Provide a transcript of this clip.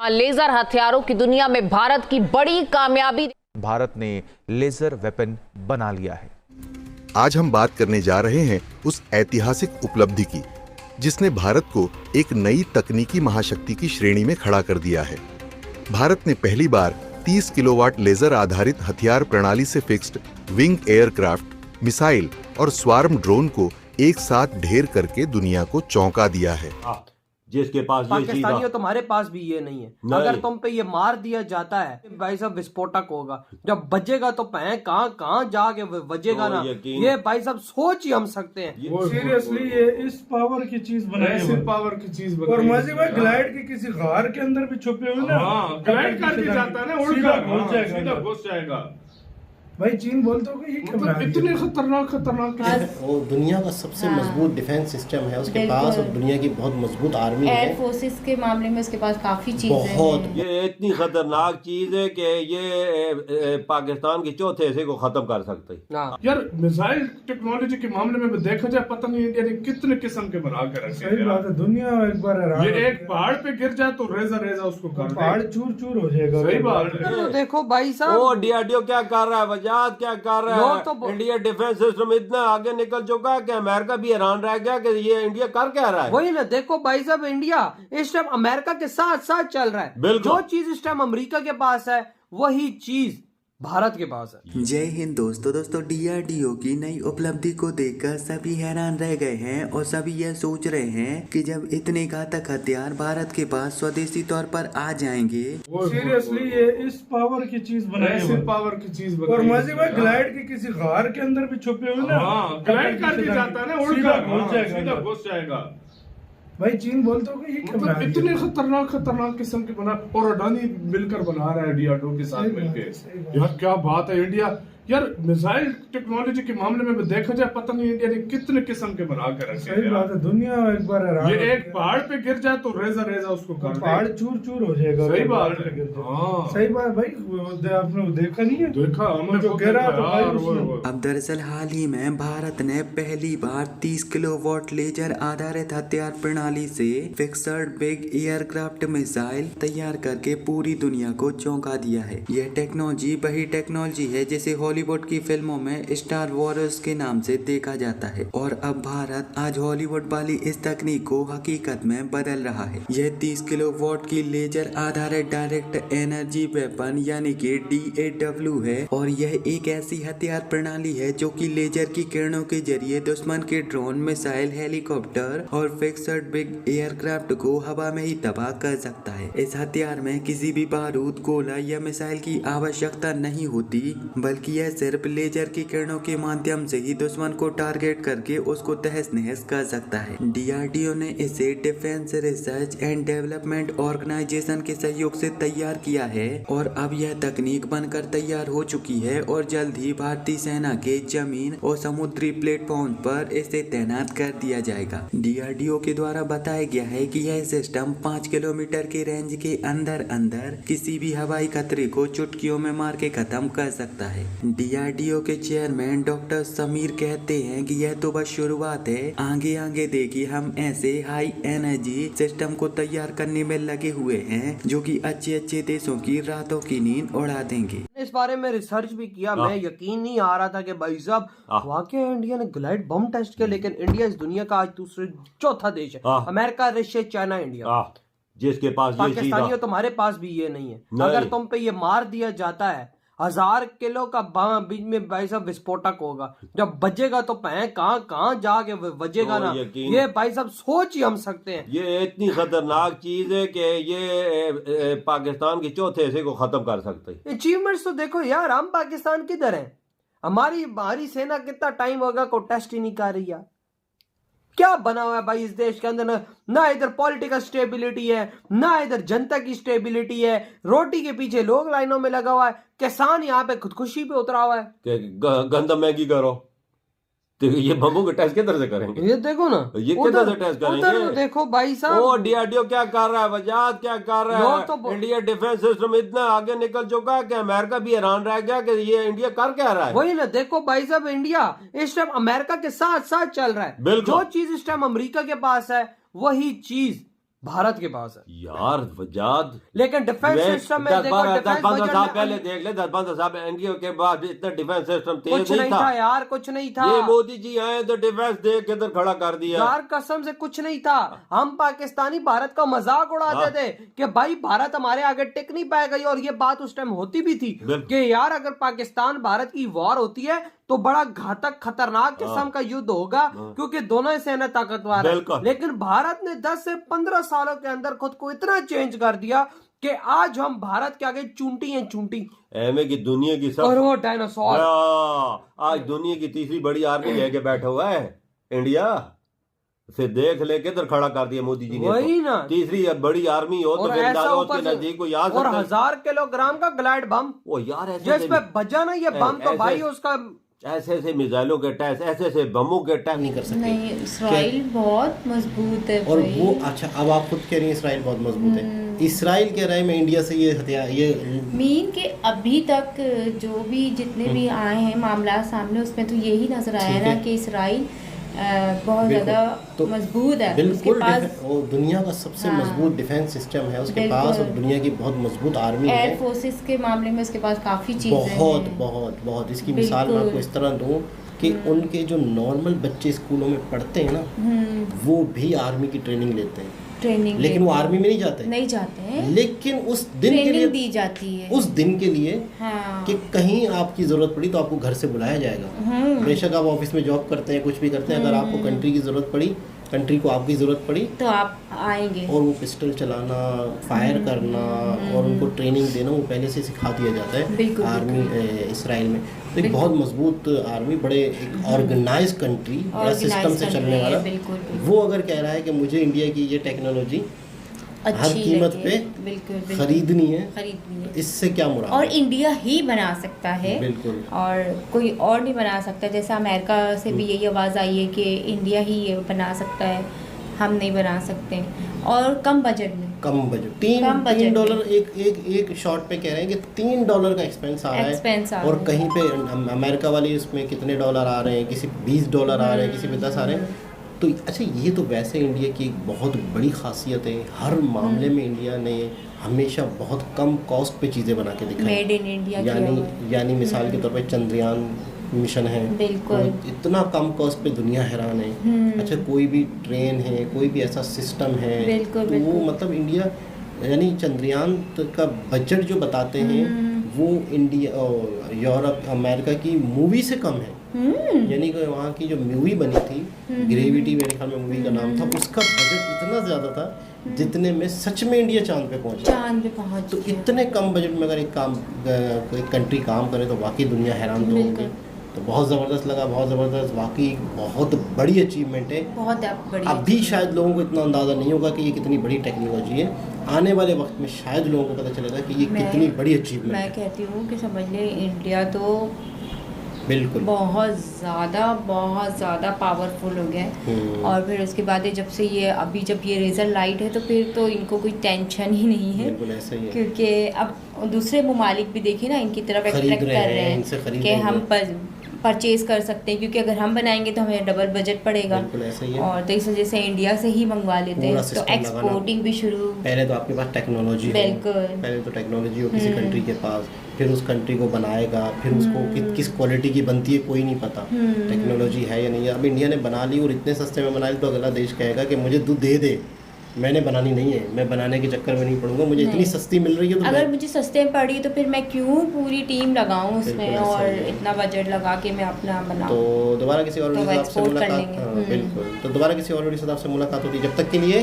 Laser हथियारों की दुनिया में भारत की बड़ी कामयाबी। भारत ने लेजर वेपन बना लिया है। आज हम बात करने जा रहे हैं उस ऐतिहासिक उपलब्धि की जिसने भारत को एक नई तकनीकी महाशक्ति की श्रेणी में खड़ा कर दिया है। भारत ने पहली बार 30 किलोवाट लेजर आधारित हथियार प्रणाली से फिक्स्ड विंग एयरक्राफ्ट, मिसाइल और स्वार्म ड्रोन को एक साथ ढेर करके दुनिया को चौंका दिया है। जिसके पास पाकिस्तानियों तुम्हारे पास भी ये नहीं है। अगर तुम पे ये मार दिया जाता है भाई साहब विस्फोटक होगा, जब बजेगा तो कहाँ जाके बजेगा ना। ये भाई साहब सोच ही हम सकते हैं। सीरियसली ये इस पावर की चीज बनाई, पावर की चीज और मजे में ग्लाइड के किसी गार के अंदर भी छुपे हुए ना, ग्लाइड करके जाता है ना, सीधा घुस जाएगा। भाई चीन बोलते हो कि ये मतलब इतने खतरनाक और दुनिया का सबसे मजबूत डिफेंस सिस्टम है उसके पास, और दुनिया की बहुत मजबूत आर्मी है। एयर फोर्सेस के मामले में उसके पास काफी चीजें बहुत हैं। ये इतनी खतरनाक चीज है कि ये पाकिस्तान के चौथे हिस्से को खत्म कर सकती है। यार मिसाइल टेक्नोलॉजी के मामले में देखा जाए, पता नहीं इंडिया ने कितने किस्म के बना कर रखे हैं। सही बात है, दुनिया एक बार ये एक पहाड़ पे गिर जाए तो रेजा उसको पहाड़ चूर चूर हो जाएगा। सही बात है। देखो भाई साहब डीआरडीओ क्या कर रहा है, क्या कर रहा है। तो इंडिया डिफेंस सिस्टम इतना आगे निकल चुका है कि अमेरिका भी हैरान रह गया कि ये इंडिया कर क्या रहा है। वही ना, देखो भाई साहब इंडिया इस टाइम अमेरिका के साथ साथ चल रहा है। जो चीज इस टाइम अमेरिका के पास है वही चीज भारत के पास है। जय हिंद दोस्तों डीआरडीओ की नई उपलब्धि को देखकर सभी हैरान रह गए हैं और सभी यह सोच रहे हैं कि जब इतने घातक हथियार भारत के पास स्वदेशी तौर पर आ जाएंगे। सीरियसली ये इस पावर की चीज बनाई, पावर की चीज और मजे में ग्लाइड के किसी गार के अंदर भी छुपे हुए ना, ग्लाइड करके जाता है ना, सीधा घुस जाएगा। भाई चीन बोलते हो कि ये मतलब इतने खतरनाक किस्म के बना, और अडानी मिलकर बना रहा है डीआरडीओ के साथ मिलकर। यार क्या बात है इंडिया। यार मिसाइल टेक्नोलॉजी के मामले में देखा जाए, पता नहीं इंडिया ने कितने किस्म के बना कर रखे हैं। सही बात है, दुनिया एक बार ये एक पहाड़ पे गिर जाए तो रेजा उसको पहाड़ चूर हो जाएगा। सही बात है। सही बात भाई, आपने देखा नहीं है? देखा हमने जो गिरा तो भाई। अब दरअसल हाल ही में भारत ने पहली बार 30 किलोवाट लेजर आधारित हथियार प्रणाली से फिक्स्ड बिग एयरक्राफ्ट मिसाइल तैयार करके पूरी दुनिया को चौंका दिया है। यह टेक्नोलॉजी वही टेक्नोलॉजी है जिसे हॉलीवुड की फिल्मों में स्टार वॉर्स के नाम से देखा जाता है, और अब भारत आज हॉलीवुड वाली इस तकनीक को हकीकत में बदल रहा है। यह 30 किलोवाट की लेजर आधारित डायरेक्ट एनर्जी वेपन यानी कि DAW है, और यह एक ऐसी हथियार प्रणाली है जो कि लेजर की किरणों के जरिए दुश्मन के ड्रोन, मिसाइल, हेलीकॉप्टर और फिक्स्ड बिग एयरक्राफ्ट को हवा में ही तबाह कर सकता है। इस हथियार में किसी भी बारूद, गोला या मिसाइल की आवश्यकता नहीं होती, बल्कि यह सिर्फ लेजर की किरणों के माध्यम से ही दुश्मन को टारगेट करके उसको तहस नहस कर सकता है। डीआरडीओ ने इसे defence research and development organisation के सहयोग से तैयार किया है, और अब यह तकनीक बनकर तैयार हो चुकी है और जल्द ही भारतीय सेना के जमीन और समुद्री प्लेटफॉर्म पर इसे तैनात कर दिया जाएगा। डीआरडीओ के द्वारा बताया गया है कि यह सिस्टम 5 किलोमीटर के रेंज के अंदर किसी भी हवाई खतरे को चुटकियों में मार के खत्म कर सकता है। डीआरडीओ के चेयरमैन डॉक्टर समीर कहते हैं कि यह तो बस शुरुआत है, आगे देखिए हम ऐसे हाई एनर्जी सिस्टम को तैयार करने में लगे हुए हैं जो कि अच्छे देशों की रातों की नींद उड़ा देंगे। इस बारे में रिसर्च भी किया, मैं यकीन नहीं आ रहा था कि भाई साहब वाकई इंडिया ने ग्लाइड बम टेस्ट किया। लेकिन इंडिया इस दुनिया का आज चौथा देश है। America, Russia, China, India. जिसके पास पाकिस्तानियों तुम्हारे पास भी ये नहीं है। अगर तुम पे ये मार दिया जाता है, 1000 किलो का बीच में भाई साहब विस्फोटक होगा, जब बजेगा तो कहाँ जाके बजेगा ना। ये भाई साहब सोच ही हम सकते हैं। ये इतनी खतरनाक चीज है कि ये पाकिस्तान के चौथे हिस्से को खत्म कर सकती है। अचीवमेंट्स तो देखो यार, हम पाकिस्तान किधर हैं? हमारी सेना कितना टाइम होगा को टेस्ट ही नहीं कर रही है। क्या बना हुआ है भाई इस देश के अंदर? ना इधर पॉलिटिकल स्टेबिलिटी है, ना इधर जनता की स्टेबिलिटी है। रोटी के पीछे लोग लाइनों में लगा हुआ है, किसान यहाँ पे खुदकुशी पे उतरा हुआ है। गंदम महंगी करो तो ये बमों के टेस्ट किधर से करेंगे? ये देखो ना, ये किधर से टेस्ट करेंगे? उधर देखो भाई साहब, डीआरडीओ क्या कर रहा है, वजाद क्या कर रहा है। इंडिया डिफेंस सिस्टम इतना आगे निकल चुका है कि अमेरिका भी हैरान रह गया कि ये इंडिया कर क्या रहा है। वही ना, देखो भाई साहब इंडिया इस टाइम अमेरिका के साथ साथ चल रहा है। जो चीज इस टाइम अमेरिका के पास है वही चीज भारत के पास है यार वजाद, लेकिन डिफेंस सिस्टम में देखो, 10-15 साल पहले देख ले, 10-15 साल एनडीए के बाद इतना डिफेंस सिस्टम तेज कुछ नहीं था यार, कुछ नहीं था। ये मोदी जी आए तो डिफेंस देख के इधर खड़ा कर दिया यार, कसम से कुछ नहीं था। हम पाकिस्तानी भारत का मजाक उड़ाते थे कि भाई भारत हमारे आगे टिक नहीं पाएगा, और ये बात उस टाइम होती भी थी कि यार अगर पाकिस्तान भारत की वॉर होती है तो बड़ा घातक खतरनाक किस्म का युद्ध होगा, क्योंकि दोनों ही सेना ताकतवर है। लेकिन भारत ने 10 से 15 सालों के अंदर खुद को इतना चेंज कर दिया कि आज हम भारत के आगे चूंटी हैं, चूंटी एमे की दुनिया की सब, और वो डायनासोर आज दुनिया की तीसरी बड़ी आर्मी लेके बैठा हुआ है इंडिया। फिर देख ले किधर खड़ा कर दिया मोदी जी ने। वही ना, तीसरी बड़ी आर्मी हो तो फिर उसके नजदीक को याद, और 1000 किलोग्राम का ग्लाइड बम, वो यार जिस पे बजा ना ये बम, तो भाई उसका ऐसे ऐसे मिसाइलों के टेस्ट, ऐसे ऐसे बमों के टेस्ट नहीं कर सकते। नहीं, इसराइल बहुत मजबूत है और वो, अच्छा अब आप खुद कह रही हैं इसराइल बहुत मजबूत है। इसराइल कह रहा है मैं इंडिया से ये हथियार, ये मीन के अभी तक जो भी जितने भी आए हैं मामला सामने, उसमें तो यही नजर आया ना कि इसराइल बहुत ज्यादा तो मजबूत है। बिल्कुल, वो दुनिया का सबसे मजबूत डिफेंस सिस्टम है उसके पास, और दुनिया की बहुत मजबूत आर्मी है। एयर फोर्सेस के मामले में उसके पास काफी चीजें बहुत हैं। बहुत बहुत। इसकी मिसाल मैं आपको इस तरह दूं कि उनके जो नॉर्मल बच्चे स्कूलों में पढ़ते हैं ना, वो भी आर्मी की ट्रेनिंग लेते हैं, लेकिन वो आर्मी में नहीं जाते हैं, लेकिन उस दिन के लिए दी जाती है, उस दिन के लिए हाँ। कि कहीं आपकी जरूरत पड़ी तो आपको घर से बुलाया जाएगा। बेशक आप ऑफिस में जॉब करते हैं, कुछ भी करते हैं, अगर आपको कंट्री की जरूरत पड़ी, कंट्री को आपकी जरूरत पड़ी तो आप आएंगे। और वो पिस्टल चलाना, फायर करना और उनको ट्रेनिंग देना, वो पहले से सिखा दिया जाता है आर्मी इसराइल में। तो एक बहुत मजबूत आर्मी, बड़े एक ऑर्गेनाइज कंट्री, बड़ा सिस्टम से चलने वाला। वो अगर कह रहा है कि मुझे इंडिया की ये टेक्नोलॉजी हर कीमत पे खरीदनी है, तो इससे क्या मुराद? और इंडिया ही बना सकता है, बिल्कुल, और कोई और नहीं बना सकता। जैसे अमेरिका से भी यही आवाज़ आई है कि इंडिया ही ये बना सकता है, हम नहीं बना सकते, और कम बजट में। कम बजट, $3 एक शॉट पे कह रहे हैं कि $3 का एक्सपेंस आ रहा है, और कहीं पे अमेरिका वाली उसमें कितने डॉलर आ रहे हैं, किसी $20 आ रहे हैं, किसी पे 10 आ रहे हैं। तो अच्छा, ये तो वैसे इंडिया की एक बहुत बड़ी खासियत है, हर मामले में इंडिया ने हमेशा बहुत कम कॉस्ट पे चीज़ें बना के दिखाई। मेड इन इंडिया यानी मिसाल के तौर पे चंद्रयान मिशन है, बिल्कुल इतना कम कॉस्ट पे दुनिया हैरान है। अच्छा, कोई भी ट्रेन है, कोई भी ऐसा सिस्टम है, तो वो मतलब इंडिया, यानी चंद्रयान का बजट जो बताते हैं वो इंडिया, यूरोप, अमेरिका की मूवी से कम है। यानी कि वहाँ की जो मूवी बनी थी, ग्रेविटी मेरे ख्याल में मूवी का नाम था, उसका बजट इतना ज़्यादा था जितने में सच में इंडिया चांद पे पहुंचा। तो इतने कम बजट में अगर एक कंट्री काम करे तो वाकई दुनिया हैरान तो होगी। तो बहुत ज़बरदस्त लगा, बहुत ज़बरदस्त, वाकई बहुत बड़ी अचीवमेंट है, बहुत बड़ी। अभी शायद लोगों को इतना अंदाज़ा नहीं होगा कि ये कितनी बड़ी टेक्नोलॉजी है, आने वाले वक्त में शायद लोगों को पता चलेगा कि ये कितनी बड़ी अचीवमेंट है। मैं कहती हूँ कि समझ ले, इंडिया तो बिल्कुल बहुत ज़्यादा पावरफुल हो गया है। और फिर उसके बाद जब से ये अभी जब ये रेजर लाइट है तो फिर तो इनको कोई टेंशन ही नहीं है, बिल्कुल ऐसा ही है। क्योंकि अब दूसरे ममालिक भी देखिए ना, इनकी तरफ अट्रैक्ट कर रहे हैं कि हम परचेज कर सकते हैं, क्योंकि अगर हम बनाएंगे तो हमें डबल बजट पड़ेगा, और तो इस वजह से इंडिया से ही मंगवा लेते हैं। तो एक्सपोर्टिंग भी शुरू, पहले तो आपके पास टेक्नोलॉजी, पहले तो टेक्नोलॉजी हो किसी कंट्री के पास, फिर उस कंट्री को बनाएगा, फिर उसको किस क्वालिटी की बनती है कोई नहीं पता, टेक्नोलॉजी है या नहीं है। अब इंडिया ने बना ली और इतने सस्ते में बना ली, तो अगला देश कहेगा कि मुझे दूध दे, मैंने बनानी नहीं है, मैं बनाने के चक्कर में नहीं पड़ूंगा, मुझे इतनी सस्ती मिल रही है तो अगर मुझे सस्ते में पड़ी तो फिर मैं क्यों पूरी टीम लगाऊं उसमें और इतना बजट लगा के मैं अपना बनाऊं। तो दोबारा किसी और वीडियो से आपसे मुलाकात, बिल्कुल, तो दोबारा किसी और वीडियो से आपसे मुलाकात होती है। जब तक के लिए